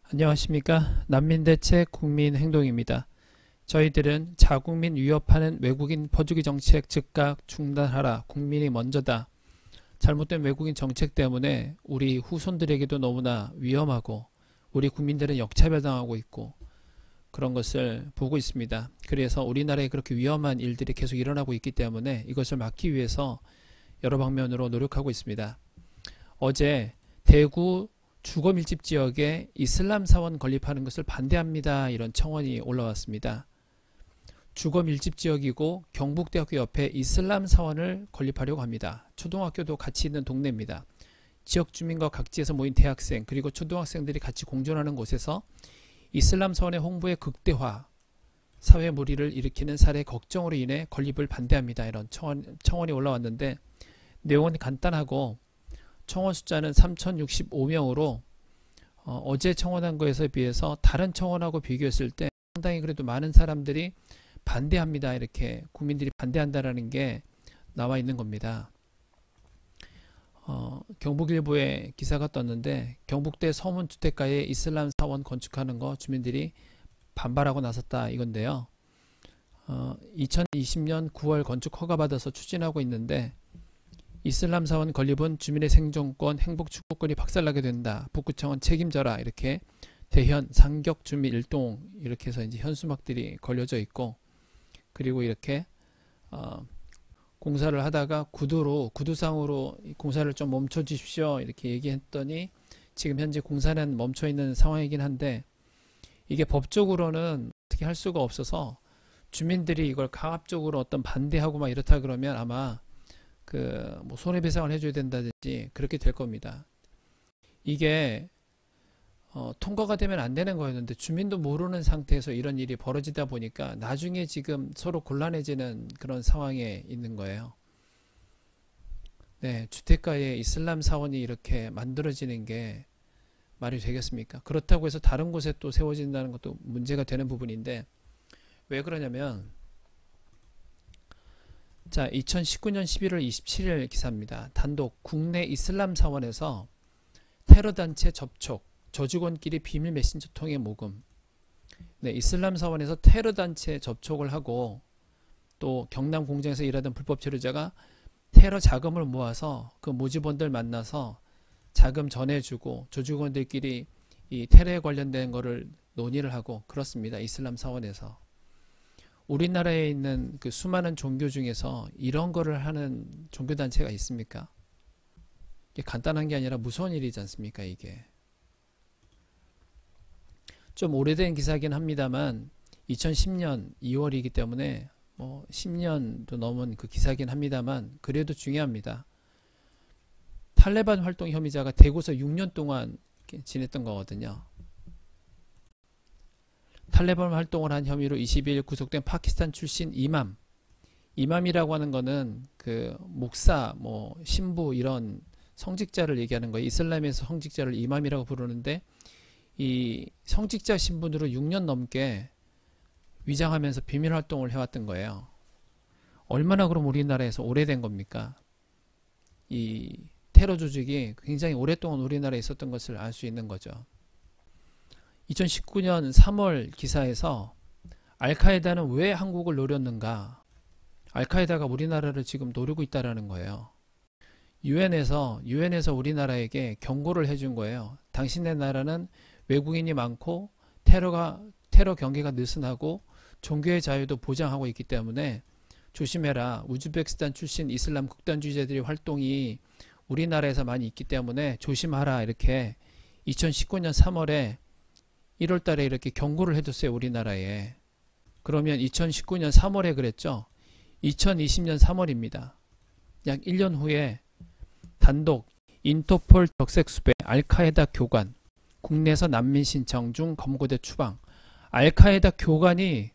안녕하십니까. 난민대책 국민행동입니다. 저희들은 자국민 위협하는 외국인 퍼주기 정책 즉각 중단하라. 국민이 먼저다. 잘못된 외국인 정책 때문에 우리 후손들에게도 너무나 위험하고 우리 국민들은 역차별당하고 있고 그런 것을 보고 있습니다. 그래서 우리나라에 그렇게 위험한 일들이 계속 일어나고 있기 때문에 이것을 막기 위해서 여러 방면으로 노력하고 있습니다. 어제 대구 주거밀집 지역에 이슬람 사원 건립하는 것을 반대합니다. 이런 청원이 올라왔습니다. 주거밀집 지역이고 경북대학교 옆에 이슬람 사원을 건립하려고 합니다. 초등학교도 같이 있는 동네입니다. 지역 주민과 각지에서 모인 대학생 그리고 초등학생들이 같이 공존하는 곳에서 이슬람 사원의 홍보의 극대화, 사회 무리를 일으키는 사례 걱정으로 인해 건립을 반대합니다. 이런 청원이 올라왔는데 내용은 간단하고 청원 숫자는 3065명으로 어제 청원한 거에 비해서 다른 청원하고 비교했을 때 상당히 그래도 많은 사람들이 반대합니다. 이렇게 국민들이 반대한다라는 게 나와 있는 겁니다. 경북일보에 기사가 떴는데 경북대 서문주택가에 이슬람 사원 건축하는 거 주민들이 반발하고 나섰다 이건데요. 2020년 9월 건축 허가받아서 추진하고 있는데 이슬람 사원 건립은 주민의 생존권, 행복 축복권이 박살나게 된다. 북구청은 책임져라. 이렇게 대현, 상격, 주민 일동 이렇게 해서 이제 현수막들이 걸려져 있고 그리고 이렇게 공사를 하다가 구두상으로 공사를 좀 멈춰 주십시오. 이렇게 얘기했더니 지금 현재 공사는 멈춰 있는 상황이긴 한데 이게 법적으로는 어떻게 할 수가 없어서 주민들이 이걸 강압적으로 어떤 반대하고 막 이렇다 그러면 아마 뭐 손해배상을 해줘야 된다든지 그렇게 될 겁니다. 이게 통과가 되면 안 되는 거였는데 주민도 모르는 상태에서 이런 일이 벌어지다 보니까 나중에 지금 서로 곤란해지는 그런 상황에 있는 거예요. 네, 주택가에 이슬람 사원이 이렇게 만들어지는 게 말이 되겠습니까? 그렇다고 해서 다른 곳에 또 세워진다는 것도 문제가 되는 부분인데 왜 그러냐면 자, 2019년 11월 27일 기사입니다. 단독 국내 이슬람 사원에서 테러단체 접촉, 저직원끼리 비밀 메신저 통해 모금. 네, 이슬람 사원에서 테러단체 접촉을 하고 또 경남 공장에서 일하던 불법 체류자가 테러 자금을 모아서 그 모집원들 만나서 자금 전해주고 조직원들끼리 이 테러에 관련된 거를 논의를 하고 그렇습니다. 이슬람 사원에서. 우리나라에 있는 그 수많은 종교 중에서 이런 거를 하는 종교단체가 있습니까? 이게 간단한 게 아니라 무서운 일이지 않습니까? 이게 좀 오래된 기사긴 합니다만 2010년 2월이기 때문에 뭐 10년도 넘은 그 기사긴 합니다만 그래도 중요합니다. 탈레반 활동 혐의자가 대구에서 6년 동안 지냈던 거거든요. 탈레반 활동을 한 혐의로 22일 구속된 파키스탄 출신 이맘이라고 하는 거는 그 목사, 뭐 신부 이런 성직자를 얘기하는 거예요. 이슬람에서 성직자를 이맘이라고 부르는데 이 성직자 신분으로 6년 넘게 위장하면서 비밀 활동을 해왔던 거예요. 얼마나 그럼 우리나라에서 오래된 겁니까? 이 테러 조직이 굉장히 오랫동안 우리나라에 있었던 것을 알 수 있는 거죠. 2019년 3월 기사에서 알카에다는 왜 한국을 노렸는가? 알카에다가 우리나라를 지금 노리고 있다라는 거예요. 유엔에서 우리나라에게 경고를 해준 거예요. 당신네 나라는 외국인이 많고 테러 경계가 느슨하고 종교의 자유도 보장하고 있기 때문에 조심해라. 우즈베키스탄 출신 이슬람 극단주의자들의 활동이 우리나라에서 많이 있기 때문에 조심하라. 이렇게 2019년 3월에 1월 달에 이렇게 경고를 해줬어요. 우리나라에. 그러면 2019년 3월에 그랬죠. 2020년 3월입니다. 약 1년 후에 단독 인터폴 적색수배 알카에다 교관 국내에서 난민 신청 중 검거돼 추방. 알카에다 교관이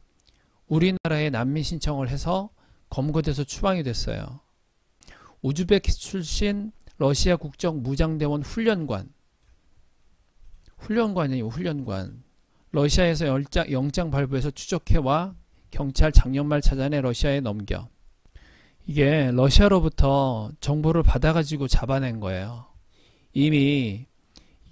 우리나라에 난민 신청을 해서 검거돼서 추방이 됐어요. 우즈베키 출신 러시아 국적 무장대원 훈련관이에요. 훈련관. 러시아에서 영장 발부해서 추적해와 경찰 작년 말 찾아내 러시아에 넘겨. 이게 러시아로부터 정보를 받아가지고 잡아낸 거예요. 이미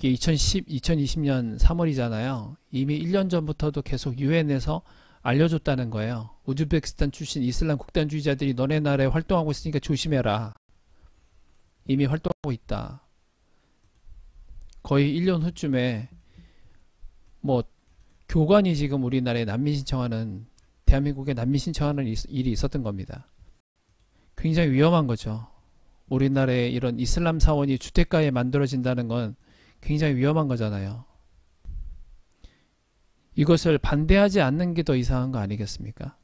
이게 2020년 3월이잖아요. 이미 1년 전부터도 계속 유엔에서 알려줬다는 거예요. 우즈베키스탄 출신 이슬람 극단주의자들이 너네 나라에 활동하고 있으니까 조심해라. 이미 활동하고 있다. 거의 1년 후쯤에 뭐 교관이 지금 우리나라에 난민 신청하는, 대한민국에 난민 신청하는 일이 있었던 겁니다. 굉장히 위험한 거죠. 우리나라에 이런 이슬람 사원이 주택가에 만들어진다는 건 굉장히 위험한 거잖아요. 이것을 반대하지 않는 게 더 이상한 거 아니겠습니까?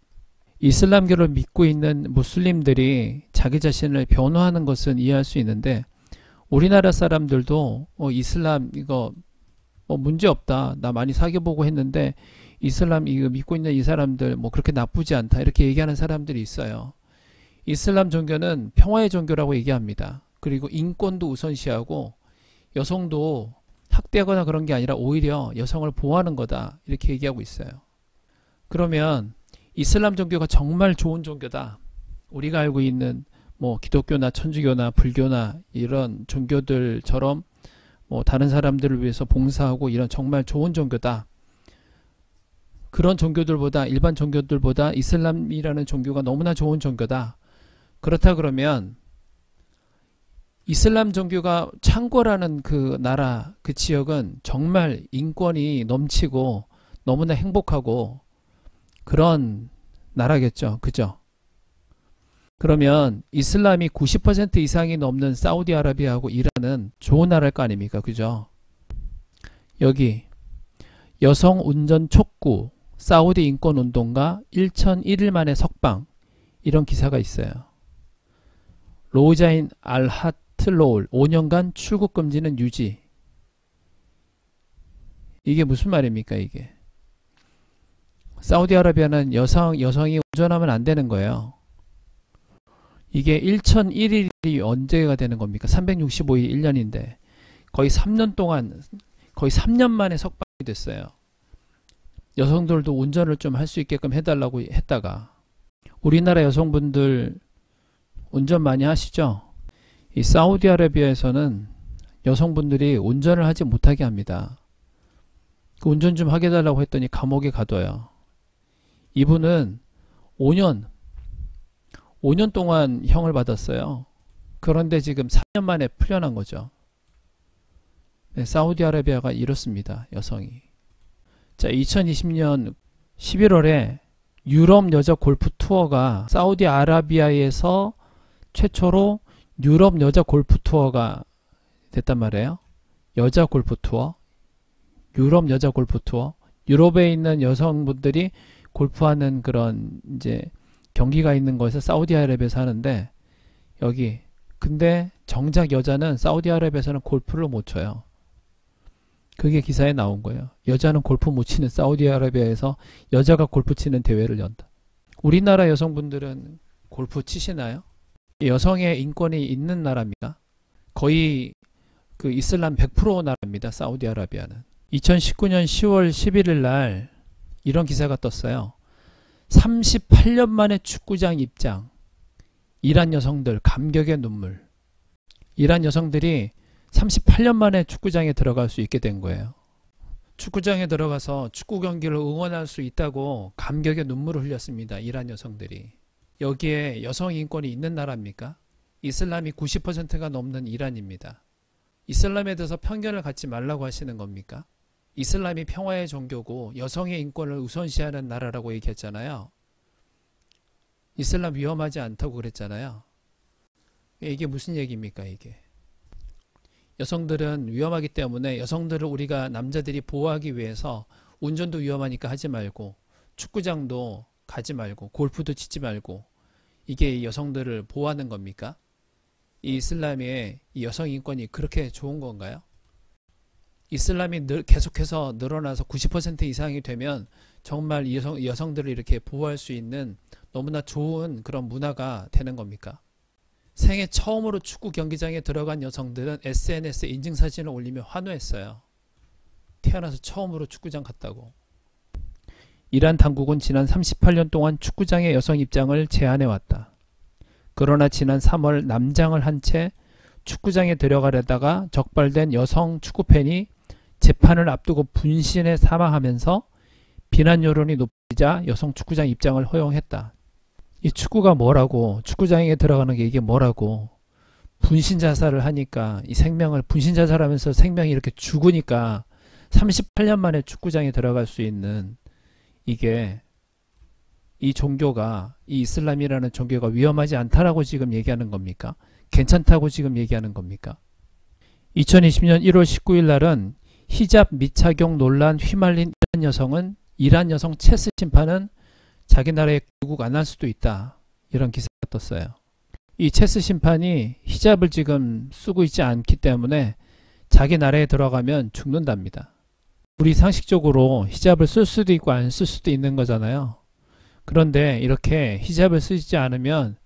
이슬람교를 믿고 있는 무슬림들이 자기 자신을 변호하는 것은 이해할 수 있는데, 우리나라 사람들도 이슬람 이거 문제 없다, 나 많이 사귀어보고 했는데 이슬람 이거 믿고 있는 이 사람들 뭐 그렇게 나쁘지 않다, 이렇게 얘기하는 사람들이 있어요. 이슬람 종교는 평화의 종교라고 얘기합니다. 그리고 인권도 우선시하고 여성도 학대하거나 그런 게 아니라 오히려 여성을 보호하는 거다, 이렇게 얘기하고 있어요. 그러면 이슬람 종교가 정말 좋은 종교다, 우리가 알고 있는 뭐 기독교나 천주교나 불교나 이런 종교들처럼 뭐 다른 사람들을 위해서 봉사하고 이런 정말 좋은 종교다, 그런 종교들보다, 일반 종교들보다 이슬람이라는 종교가 너무나 좋은 종교다, 그렇다 그러면 이슬람 종교가 창궐하는 그 나라, 그 지역은 정말 인권이 넘치고 너무나 행복하고 그런 나라겠죠. 그죠? 그러면 이슬람이 90% 이상이 넘는 사우디아라비아하고 이란은 좋은 나라일 거 아닙니까? 그죠? 여기 여성 운전 촉구, 사우디 인권운동가 1001일 만에 석방, 이런 기사가 있어요. 로자인 알하틀로울 5년간 출국 금지는 유지. 이게 무슨 말입니까? 이게 사우디아라비아는 여성이 운전하면 안 되는 거예요. 이게 1001일이 언제가 되는 겁니까? 365일 1년인데 거의 3년 동안, 거의 3년 만에 석방이 됐어요. 여성들도 운전을 좀 할 수 있게끔 해달라고 했다가, 우리나라 여성분들 운전 많이 하시죠? 이 사우디아라비아에서는 여성분들이 운전을 하지 못하게 합니다. 그 운전 좀 하게 해달라고 했더니 감옥에 가둬요. 이분은 5년 동안 형을 받았어요. 그런데 지금 4년 만에 풀려난 거죠. 네, 사우디아라비아가 이렇습니다. 여성이. 자, 2020년 11월에 유럽 여자 골프 투어가, 사우디아라비아에서 최초로 유럽 여자 골프 투어가 됐단 말이에요. 여자 골프 투어, 유럽 여자 골프 투어. 유럽에 있는 여성분들이 골프하는 그런 이제 경기가 있는 곳에서 사우디아라비아에서 하는데, 여기 근데 정작 여자는 사우디아라비아에서는 골프를 못 쳐요. 그게 기사에 나온 거예요. 여자는 골프 못 치는 사우디아라비아에서 여자가 골프 치는 대회를 연다. 우리나라 여성분들은 골프 치시나요? 여성의 인권이 있는 나라입니다. 거의 그 이슬람 100% 나라입니다. 사우디아라비아는. 2019년 10월 11일 날 이런 기사가 떴어요. 38년 만에 축구장 입장. 이란 여성들 감격의 눈물. 이란 여성들이 38년 만에 축구장에 들어갈 수 있게 된 거예요. 축구장에 들어가서 축구 경기를 응원할 수 있다고 감격의 눈물을 흘렸습니다. 이란 여성들이. 여기에 여성 인권이 있는 나라입니까? 이슬람이 90%가 넘는 이란입니다. 이슬람에 대해서 편견을 갖지 말라고 하시는 겁니까? 이슬람이 평화의 종교고 여성의 인권을 우선시하는 나라라고 얘기했잖아요. 이슬람 위험하지 않다고 그랬잖아요. 이게 무슨 얘기입니까? 이게 여성들은 위험하기 때문에 여성들을 우리가 남자들이 보호하기 위해서 운전도 위험하니까 하지 말고, 축구장도 가지 말고, 골프도 치지 말고, 이게 여성들을 보호하는 겁니까? 이 이슬람의 이 여성 인권이 그렇게 좋은 건가요? 이슬람이 계속해서 늘어나서 90% 이상이 되면 정말 여성들을 이렇게 보호할 수 있는 너무나 좋은 그런 문화가 되는 겁니까? 생애 처음으로 축구 경기장에 들어간 여성들은 SNS에 인증사진을 올리며 환호했어요. 태어나서 처음으로 축구장 갔다고. 이란 당국은 지난 38년 동안 축구장의 여성 입장을 제한해왔다. 그러나 지난 3월 남장을 한 채 축구장에 들어가려다가 적발된 여성 축구팬이 재판을 앞두고 분신에 사망하면서 비난 여론이 높아지자 여성 축구장 입장을 허용했다. 이 축구가 뭐라고, 축구장에 들어가는 게 이게 뭐라고, 분신 자살을 하니까 이 생명을, 분신 자살하면서 생명이 이렇게 죽으니까 38년 만에 축구장에 들어갈 수 있는, 이게 이 종교가, 이 이슬람이라는 종교가 위험하지 않다라고 지금 얘기하는 겁니까? 괜찮다고 지금 얘기하는 겁니까? 2020년 1월 19일 날은 히잡 미착용 논란 휘말린 이란 여성 체스 심판은 자기 나라에 귀국 안 할 수도 있다, 이런 기사가 떴어요. 이 체스 심판이 히잡을 지금 쓰고 있지 않기 때문에 자기 나라에 들어가면 죽는답니다. 우리 상식적으로 히잡을 쓸 수도 있고 안 쓸 수도 있는 거잖아요. 그런데 이렇게 히잡을 쓰지 않으면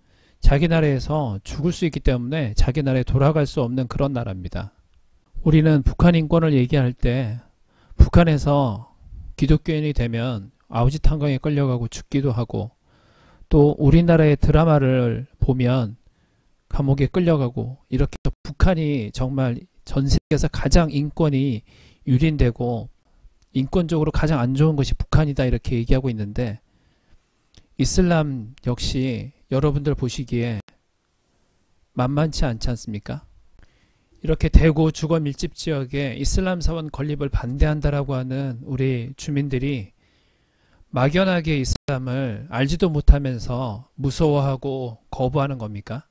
자기 나라에서 죽을 수 있기 때문에 자기 나라에 돌아갈 수 없는 그런 나라입니다. 우리는 북한 인권을 얘기할 때 북한에서 기독교인이 되면 아우지탄강에 끌려가고 죽기도 하고, 또 우리나라의 드라마를 보면 감옥에 끌려가고, 이렇게 북한이 정말 전 세계에서 가장 인권이 유린되고 인권적으로 가장 안 좋은 것이 북한이다, 이렇게 얘기하고 있는데, 이슬람 역시 여러분들 보시기에 만만치 않지 않습니까? 이렇게 대구 주거 밀집 지역에 이슬람 사원 건립을 반대한다라고 하는 우리 주민들이 막연하게 이슬람을 알지도 못하면서 무서워하고 거부하는 겁니까?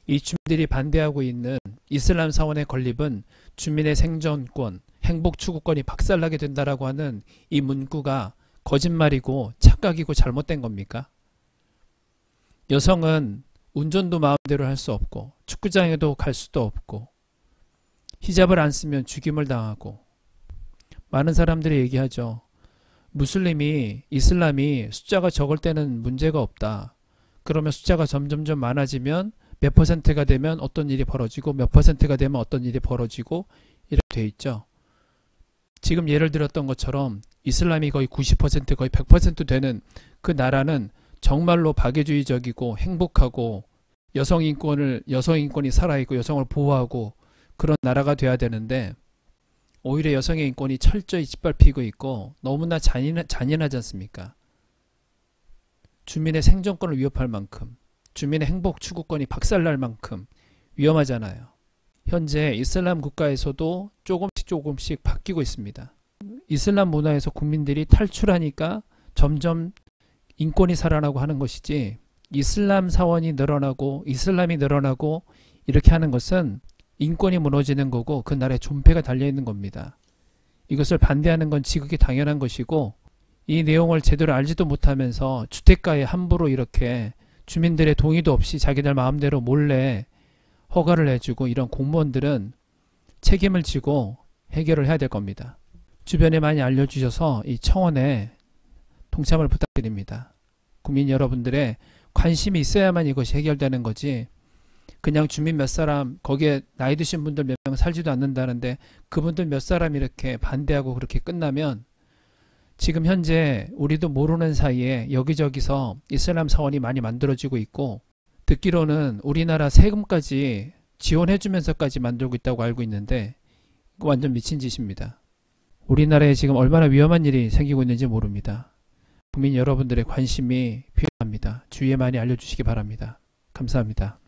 이 주민들이 반대하고 있는 이슬람 사원의 건립은 주민의 생존권, 행복 추구권이 박살나게 된다라고 하는 이 문구가 거짓말이고 착각이고 잘못된 겁니까? 여성은 운전도 마음대로 할 수 없고 축구장에도 갈 수도 없고 히잡을 안 쓰면 죽임을 당하고, 많은 사람들이 얘기하죠. 무슬림이, 이슬람이 숫자가 적을 때는 문제가 없다. 그러면 숫자가 점점점 많아지면 몇 퍼센트가 되면 어떤 일이 벌어지고 몇 퍼센트가 되면 어떤 일이 벌어지고 이렇게 돼 있죠. 지금 예를 들었던 것처럼 이슬람이 거의 90% 거의 100% 되는 그 나라는 정말로 박애주의적이고 행복하고 여성 인권이 살아있고 여성을 보호하고 그런 나라가 돼야 되는데, 오히려 여성의 인권이 철저히 짓밟히고 있고 너무나 잔인하지 않습니까? 주민의 생존권을 위협할 만큼, 주민의 행복 추구권이 박살날 만큼 위험하잖아요. 현재 이슬람 국가에서도 조금씩 바뀌고 있습니다. 이슬람 문화에서 국민들이 탈출하니까 점점 인권이 살아나고 하는 것이지, 이슬람 사원이 늘어나고 이슬람이 늘어나고 이렇게 하는 것은 인권이 무너지는 거고 그 나라에 존폐가 달려있는 겁니다. 이것을 반대하는 건 지극히 당연한 것이고, 이 내용을 제대로 알지도 못하면서 주택가에 함부로 이렇게 주민들의 동의도 없이 자기들 마음대로 몰래 허가를 해주고 이런 공무원들은 책임을 지고 해결을 해야 될 겁니다. 주변에 많이 알려주셔서 이 청원에 동참을 부탁드립니다. 국민 여러분들의 관심이 있어야만 이것이 해결되는 거지, 그냥 주민 몇 사람, 거기에 나이 드신 분들 몇 명 살지도 않는다는데 그분들 몇 사람 이렇게 반대하고 그렇게 끝나면, 지금 현재 우리도 모르는 사이에 여기저기서 이슬람 사원이 많이 만들어지고 있고, 듣기로는 우리나라 세금까지 지원해주면서까지 만들고 있다고 알고 있는데 완전 미친 짓입니다. 우리나라에 지금 얼마나 위험한 일이 생기고 있는지 모릅니다. 국민 여러분들의 관심이 필요합니다. 주위에 많이 알려주시기 바랍니다. 감사합니다.